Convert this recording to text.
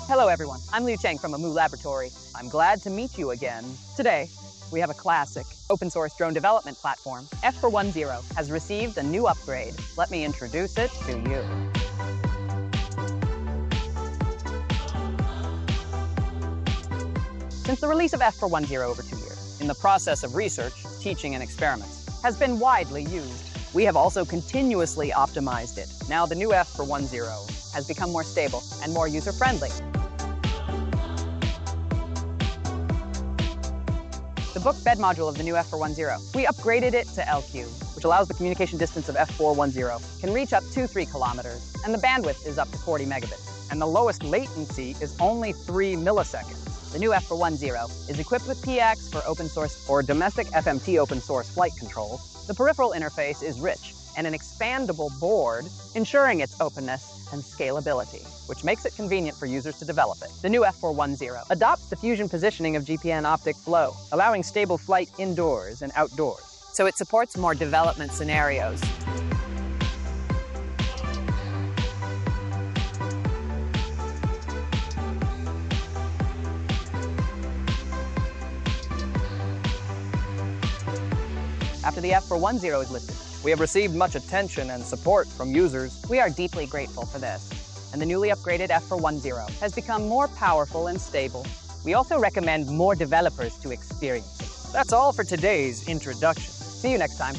Hello everyone, I'm Liu Cheng from Amovab Laboratory. I'm glad to meet you again. Today, we have a classic open source drone development platform. F410 has received a new upgrade. Let me introduce it to you. Since the release of F410 over 2 years, in the process of research, teaching, and experiments, has been widely used. We have also continuously optimized it. Now the new F410 has become more stable and more user-friendly. The book bed module of the new F410, we upgraded it to LQ, which allows the communication distance of F410 can reach up to 3 kilometers, and the bandwidth is up to 40 megabits, and the lowest latency is only 3 milliseconds. The new F410 is equipped with PX for open source or domestic FMT open source flight control. The peripheral interface is rich and an expandable board, ensuring its openness and scalability, which makes it convenient for users to develop it. The new F410 adopts the fusion positioning of GPN optic flow, allowing stable flight indoors and outdoors. So it supports more development scenarios. After the F410 is listed, we have received much attention and support from users. We are deeply grateful for this. And the newly upgraded F410 has become more powerful and stable. We also recommend more developers to experience it. That's all for today's introduction. See you next time.